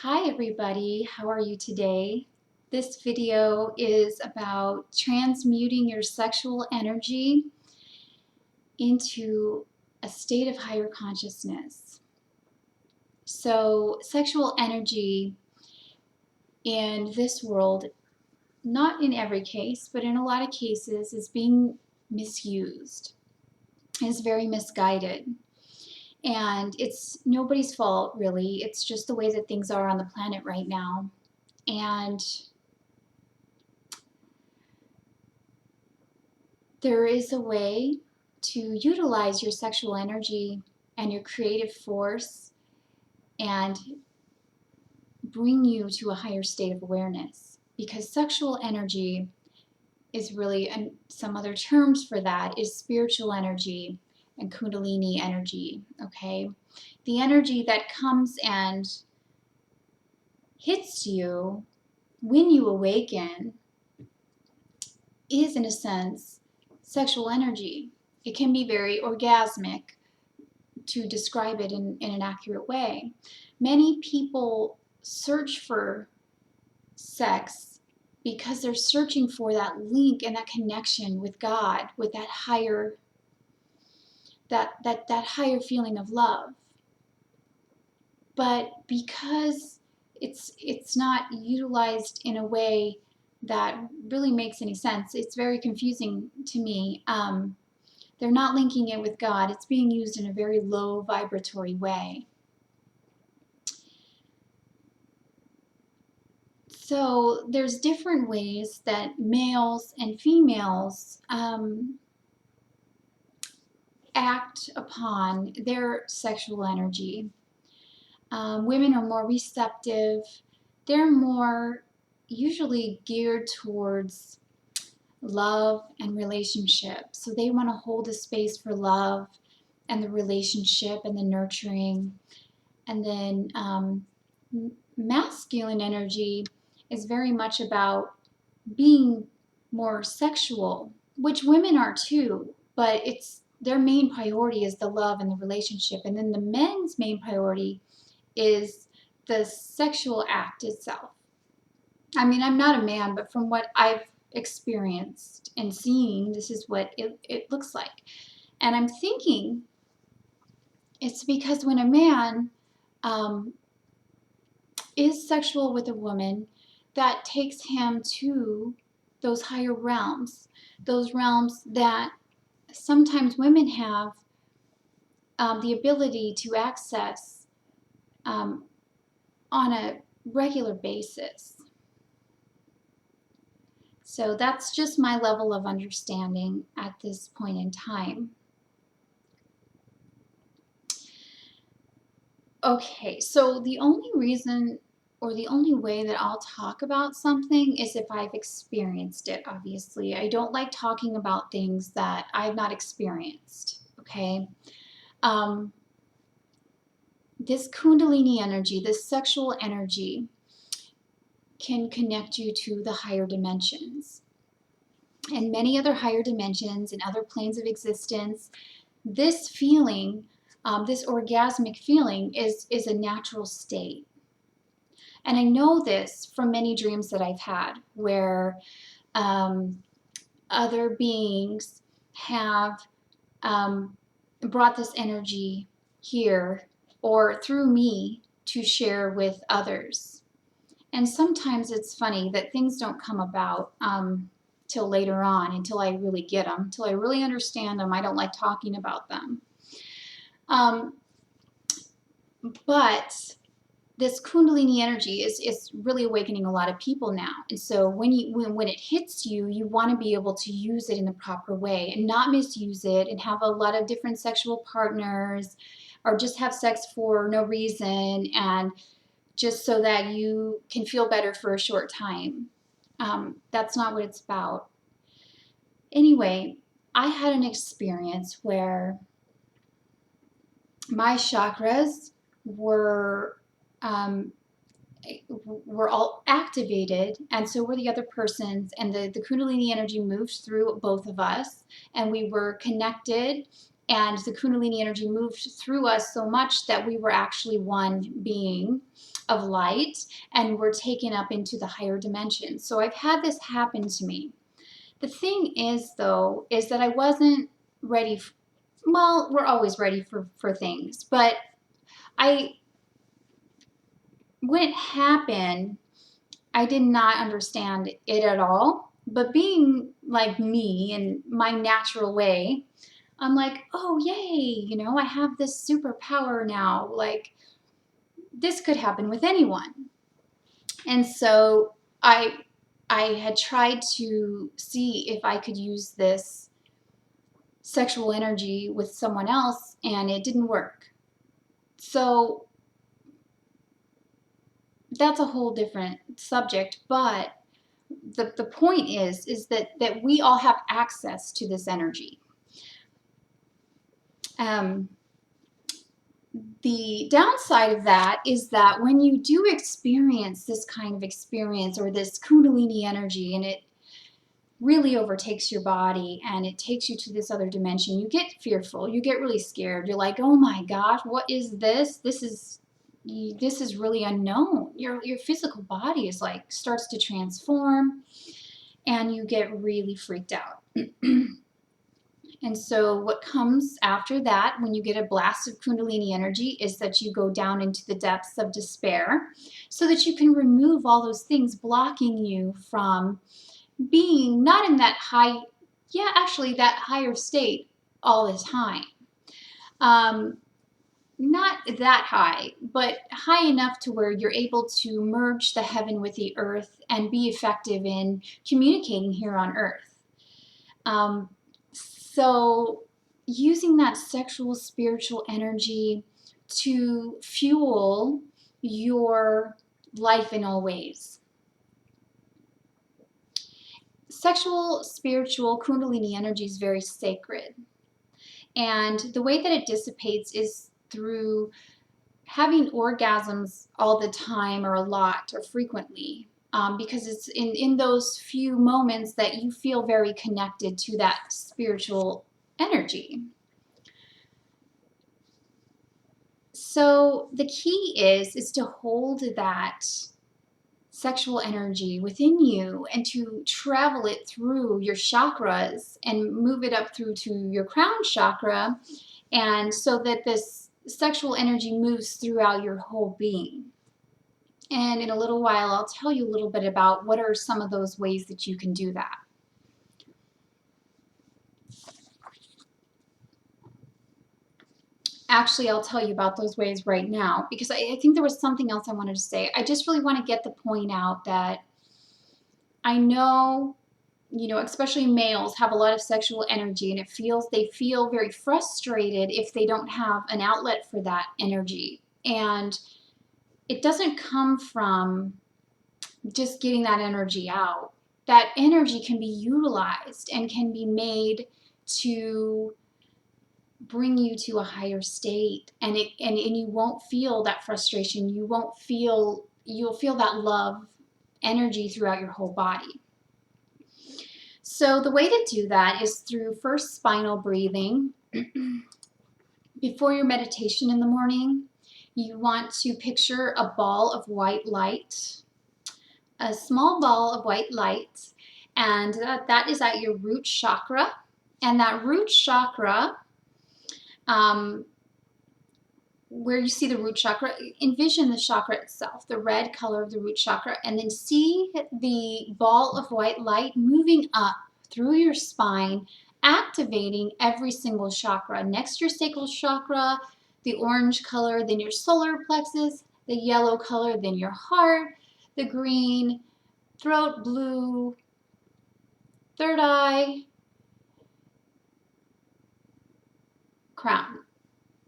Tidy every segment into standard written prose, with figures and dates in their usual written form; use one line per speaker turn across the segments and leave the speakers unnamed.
Hi everybody, how are you today? This video is about transmuting your sexual energy into a state of higher consciousness. So sexual energy in this world, not in every case, but in a lot of cases, is being misused. It's very misguided. And it's nobody's fault, really. It's just the way that things are on the planet right now. And there is a way to utilize your sexual energy and your creative force and bring you to a higher state of awareness. Because sexual energy is really, and some other terms for that is spiritual energy and Kundalini energy, okay? The energy that comes and hits you when you awaken is, in a sense, sexual energy. It can be very orgasmic, to describe it in an accurate way. Many people search for sex because they're searching for that link and that connection with God, with that higher higher feeling of love. But because it's not utilized in a way that really makes any sense, it's very confusing to me. They're not linking it with God. It's being used in a very low vibratory way. So there's different ways that males and females act upon their sexual energy. Women are more receptive. They're more usually geared towards love and relationship. So they want to hold a space for love and the relationship and the nurturing. And then masculine energy is very much about being more sexual, which women are too, but their main priority is the love and the relationship. And then the men's main priority is the sexual act itself. I mean, I'm not a man, but from what I've experienced and seen, this is what it looks like. And I'm thinking it's because when a man is sexual with a woman, that takes him to those higher realms, those realms that sometimes women have the ability to access on a regular basis. So that's just my level of understanding at this point in time. Okay, so the only reason or the only way that I'll talk about something is if I've experienced it, obviously. I don't like talking about things that I've not experienced, okay? This Kundalini energy, this sexual energy, can connect you to the higher dimensions. And many other higher dimensions and other planes of existence, this feeling, this orgasmic feeling is a natural state. And I know this from many dreams that I've had where other beings have brought this energy here or through me to share with others. And sometimes it's funny that things don't come about till later on, until I really get them, until I really understand them. I don't like talking about them. But this Kundalini energy is really awakening a lot of people now. And so when it hits you, you want to be able to use it in the proper way and not misuse it and have a lot of different sexual partners or just have sex for no reason and just so that you can feel better for a short time. That's not what it's about. Anyway, I had an experience where my chakras were all activated, and so were the other person's, and the Kundalini energy moved through both of us, and we were connected And the Kundalini energy moved through us so much that we were actually one being of light, and we're taken up into the higher dimensions. So I've had this happen to me. The thing is, though, is that I wasn't ready. Well, we're always ready for things, but when it happened, I did not understand it at all. But being like me and my natural way, I'm like, oh, yay, I have this superpower now. Like, this could happen with anyone. And so I had tried to see if I could use this sexual energy with someone else, and it didn't work. So that's a whole different subject, but the point is that we all have access to this energy. The downside of that is that when you do experience this kind of experience or this Kundalini energy, and it really overtakes your body and it takes you to this other dimension, you get fearful, you get really scared. You're like, oh my gosh, what is this? This is really unknown. Your physical body is like starts to transform, and you get really freaked out. And so what comes after that, when you get a blast of Kundalini energy, is that you go down into the depths of despair so that you can remove all those things blocking you from being not in that that higher state all the time. Not that high, but high enough to where you're able to merge the heaven with the earth and be effective in communicating here on earth. So using that sexual, spiritual energy to fuel your life in all ways. Sexual, spiritual, Kundalini energy is very sacred. And the way that it dissipates is through having orgasms all the time or a lot or frequently. Because it's in those few moments that you feel very connected to that spiritual energy. So the key is to hold that sexual energy within you and to travel it through your chakras and move it up through to your crown chakra, and so that this sexual energy moves throughout your whole being. And in a little while, I'll tell you a little bit about what are some of those ways that you can do that. Actually, I'll tell you about those ways right now, because I think there was something else I wanted to say. I just really want to get the point out that I know, especially males have a lot of sexual energy, and they feel very frustrated if they don't have an outlet for that energy. And it doesn't come from just getting that energy out. That energy can be utilized and can be made to bring you to a higher state, and you won't feel that frustration. You'll feel that love energy throughout your whole body. So the way to do that is through first spinal breathing. Before your meditation in the morning, you want to picture a ball of white light, a small ball of white light, and that is at your root chakra. And that root chakra, where you see the root chakra, envision the chakra itself, the red color of the root chakra, and then see the ball of white light moving up through your spine, activating every single chakra. Next, your sacral chakra, the orange color, then your solar plexus, the yellow color, then your heart, the green, throat blue, third eye, crown.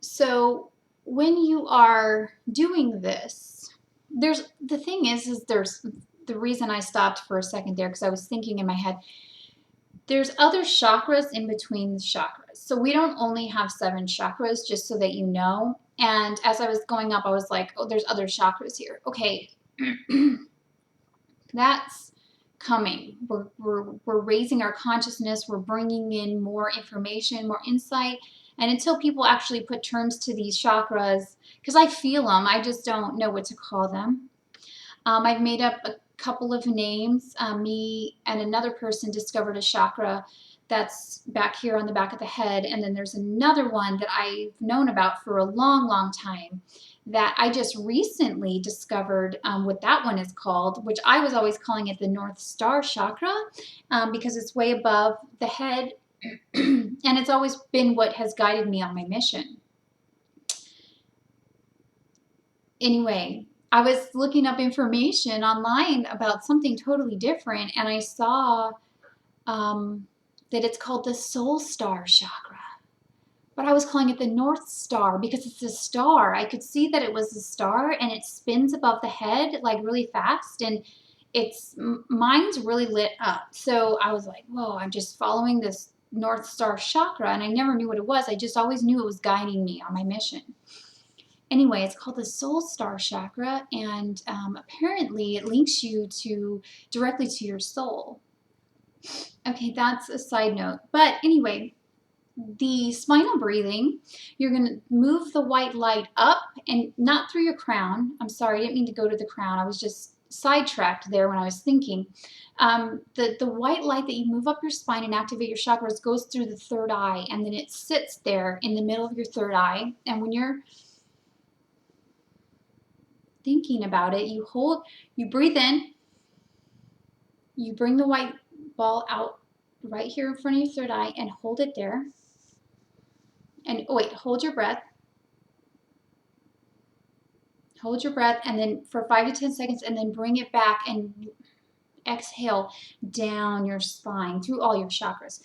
So when you are doing this, there's the reason I stopped for a second there, because I was thinking in my head, there's other chakras in between the chakras. So we don't only have 7 chakras, just so that you know. And as I was going up, I was like, oh, there's other chakras here. Okay, that's coming. We're raising our consciousness. We're bringing in more information, more insight. And until people actually put terms to these chakras, because I feel them, I just don't know what to call them. I've made up a couple of names. Me and another person discovered a chakra that's back here on the back of the head, and then there's another one that I've known about for a long, long time that I just recently discovered what that one is called, which I was always calling it the North Star chakra because it's way above the head, and it's always been what has guided me on my mission. Anyway, I was looking up information online about something totally different, and I saw that it's called the Soul Star chakra. But I was calling it the North Star because it's a star. I could see that it was a star, and it spins above the head like really fast, and mine's really lit up. So I was like, whoa, I'm just following this North Star chakra, and I never knew what it was. I just always knew it was guiding me on my mission. Anyway, it's called the Soul Star chakra, and apparently it links you directly to your soul. Okay, that's a side note. But anyway, the spinal breathing, you're going to move the white light up and not through your crown. I'm sorry, I didn't mean to go to the crown. I was just sidetracked there when I was thinking. The white light that you move up your spine and activate your chakras goes through the third eye, and then it sits there in the middle of your third eye. And when you're thinking about it, you breathe in, you bring the white ball out right here in front of your third eye and hold it there. And wait, hold your breath. Hold your breath, and then for 5 to 10 seconds, and then bring it back and exhale down your spine through all your chakras.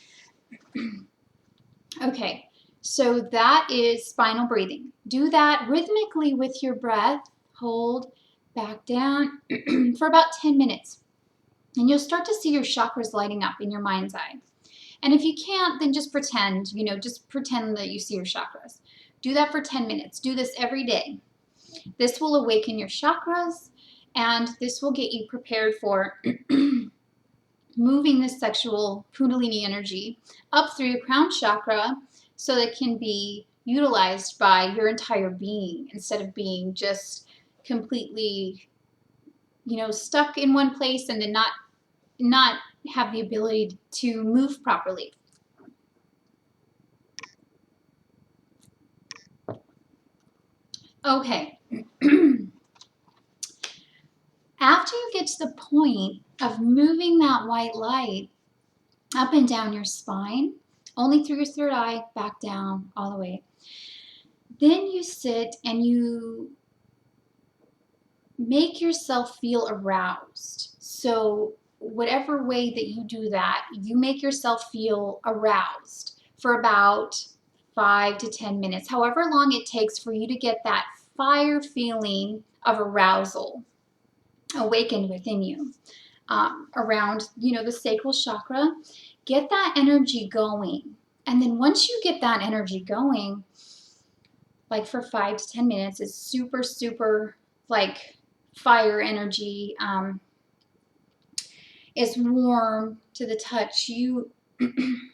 Okay, so that is spinal breathing. Do that rhythmically with your breath. Hold back down for about 10 minutes. And you'll start to see your chakras lighting up in your mind's eye. And if you can't, then just pretend, just pretend that you see your chakras. Do that for 10 minutes. Do this every day. This will awaken your chakras, and this will get you prepared for moving this sexual Kundalini energy up through your crown chakra so that it can be utilized by your entire being instead of being just completely, stuck in one place and then not have the ability to move properly. Okay. After you get to the point of moving that white light up and down your spine, only through your third eye, back down, all the way, then you sit and you make yourself feel aroused. So whatever way that you do that, you make yourself feel aroused for about 5 to 10 minutes, however long it takes for you to get that fire feeling of arousal awakened within you around, the sacral chakra. Get that energy going. And then once you get that energy going, like for 5 to 10 minutes, it's super, super like fire energy. It's warm to the touch. You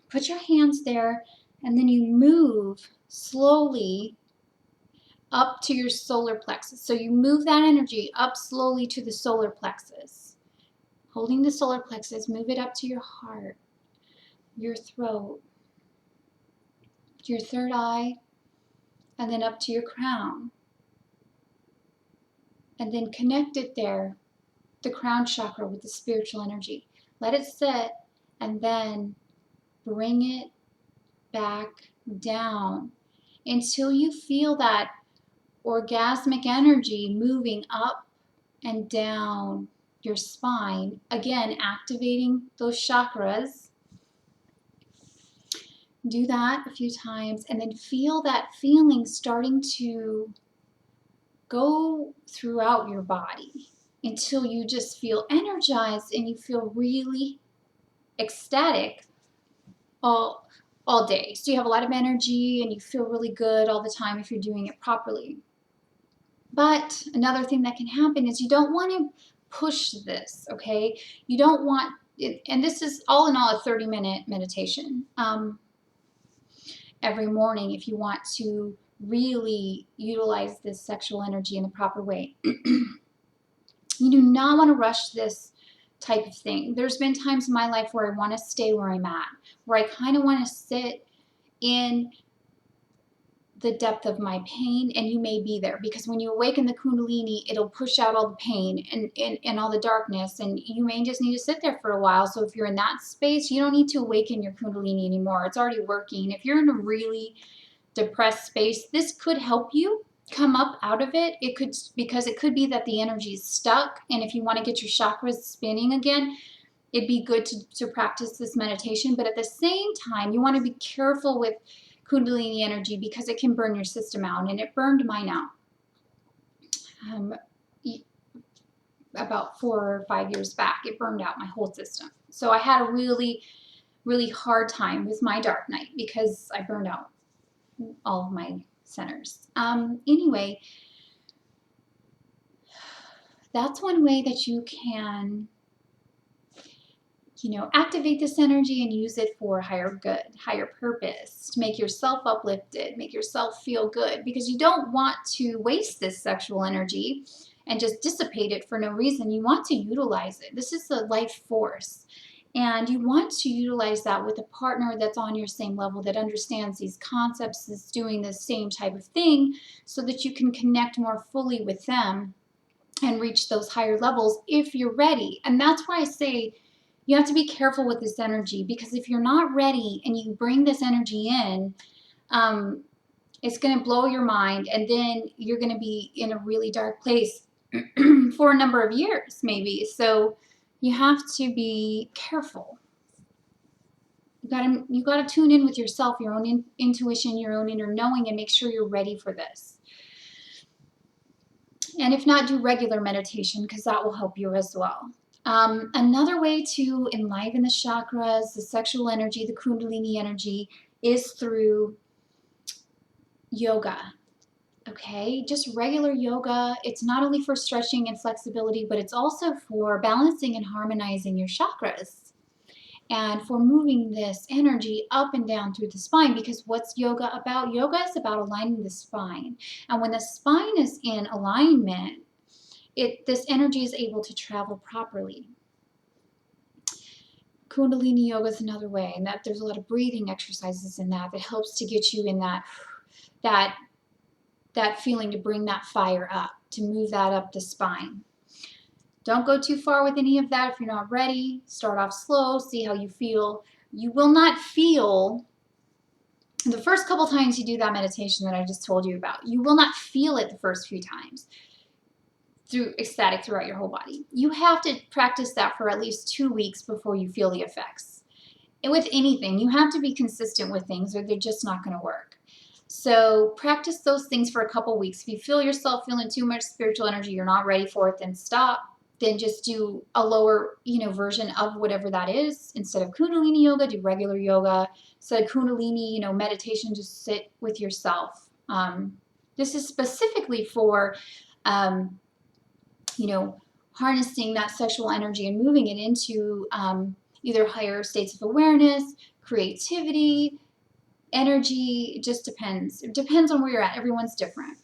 put your hands there, and then you move slowly up to your solar plexus. So you move that energy up slowly to the solar plexus. Holding the solar plexus, move it up to your heart, your throat, your third eye, and then up to your crown. And then connect it there, the crown chakra, with the spiritual energy. Let it sit, and then bring it back down until you feel that orgasmic energy moving up and down your spine, again activating those chakras. Do that a few times, and then feel that feeling starting to go throughout your body until you just feel energized and you feel really ecstatic all day. So you have a lot of energy and you feel really good all the time if you're doing it properly. But another thing that can happen is you don't want to push this, okay? You don't want, and this is all in all a 30-minute meditation. every morning if you want to really utilize this sexual energy in the proper way. You do not want to rush this type of thing. There's been times in my life where I want to stay where I'm at, where I kind of want to sit in the depth of my pain, and you may be there, because when you awaken the Kundalini, it'll push out all the pain and all the darkness, and you may just need to sit there for a while. So if you're in that space, you don't need to awaken your Kundalini anymore. It's already working. If you're in a really depressed space, this could help you come up out of it. It could, because it could be that the energy is stuck, and if you want to get your chakras spinning again, it'd be good to practice this meditation. But at the same time, you want to be careful with Kundalini energy, because it can burn your system out, and it burned mine out about 4 or 5 years back. It burned out my whole system. So I had a really, really hard time with my dark night because I burned out all of my centers. Anyway, that's one way that you can, activate this energy and use it for higher good, higher purpose, to make yourself uplifted, make yourself feel good, because you don't want to waste this sexual energy and just dissipate it for no reason. You want to utilize it. This is the life force. And you want to utilize that with a partner that's on your same level, that understands these concepts, that's doing the same type of thing, so that you can connect more fully with them and reach those higher levels if you're ready. And that's why I say you have to be careful with this energy, because if you're not ready and you bring this energy in, it's going to blow your mind, and then you're going to be in a really dark place for a number of years, maybe. So you have to be careful. You got to tune in with yourself, your own intuition, your own inner knowing, and make sure you're ready for this. And if not, do regular meditation, because that will help you as well. Another way to enliven the chakras, the sexual energy, the Kundalini energy, is through yoga. Okay, just regular yoga. It's not only for stretching and flexibility, but it's also for balancing and harmonizing your chakras, and for moving this energy up and down through the spine. Because what's yoga about? Yoga is about aligning the spine. And when the spine is in alignment, this energy is able to travel properly. Kundalini yoga is another way, and that there's a lot of breathing exercises in that helps to get you in that feeling, to bring that fire up, to move that up the spine. Don't go too far with any of that if you're not ready. Start off slow, see how you feel. You will not feel, the first couple times you do that meditation that I just told you about, you will not feel it the first few times ecstatic throughout your whole body. You have to practice that for at least 2 weeks before you feel the effects. And with anything, you have to be consistent with things, or they're just not going to work. So practice those things for a couple weeks. If you feel yourself feeling too much spiritual energy, you're not ready for it, then stop. Then just do a lower, version of whatever that is. Instead of Kundalini yoga, do regular yoga. Instead of Kundalini, meditation, just sit with yourself. This is specifically for harnessing that sexual energy and moving it into either higher states of awareness, creativity, energy. It just depends. It depends on where you're at. Everyone's different.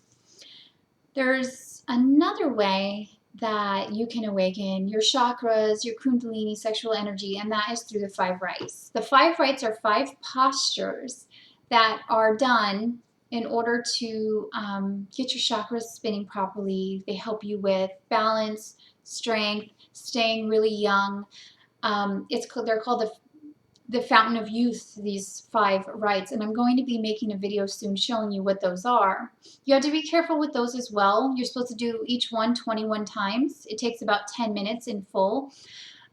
There's another way that you can awaken your chakras, your Kundalini sexual energy, and that is through the 5 rites. The 5 rites are 5 postures that are done in order to get your chakras spinning properly. They help you with balance, strength, staying really young. They're called the fountain of youth, these 5 rites, and I'm going to be making a video soon showing you what those are. You have to be careful with those as well. You're supposed to do each one 21 times. It takes about 10 minutes in full.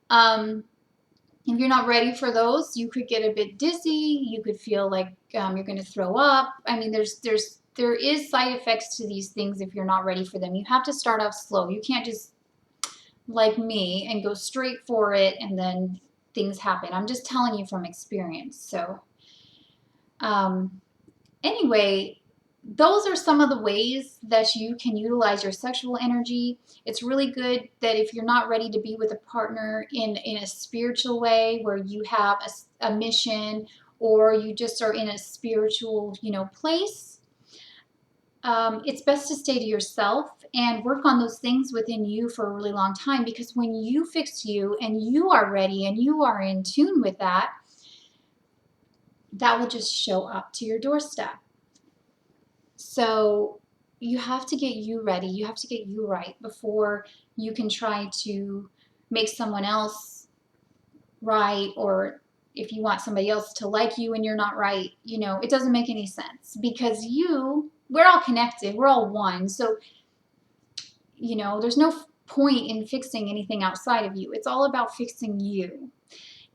If you're not ready for those, you could get a bit dizzy. You could feel like you're going to throw up. I mean, there is side effects to these things if you're not ready for them. You have to start off slow. You can't just, like me, and go straight for it and then things happen. I'm just telling you from experience. So anyway, those are some of the ways that you can utilize your sexual energy. It's really good that if you're not ready to be with a partner in a spiritual way, where you have a mission or you just are in a spiritual, place, it's best to stay to yourself and work on those things within you for a really long time, because when you fix you and you are ready and you are in tune with that, that will just show up to your doorstep. So you have to get you ready. You have to get you right before you can try to make someone else right, or if you want somebody else to like you and you're not right, it doesn't make any sense, because we're all connected. We're all one. So, there's no point in fixing anything outside of you. It's all about fixing you.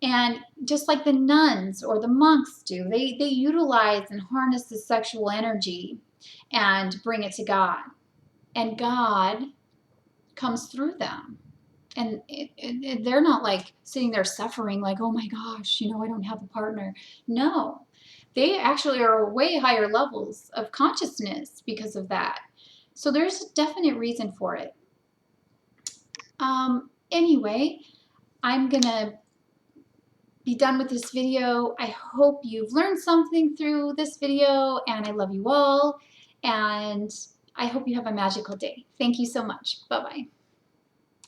And just like the nuns or the monks do, they utilize and harness the sexual energy and bring it to God. And God comes through them. And they're not like sitting there suffering like, oh my gosh, I don't have a partner. No, they actually are way higher levels of consciousness because of that. So there's a definite reason for it. Anyway, I'm going to be done with this video. I hope you've learned something through this video, and I love you all, and I hope you have a magical day. Thank you so much. Bye-bye.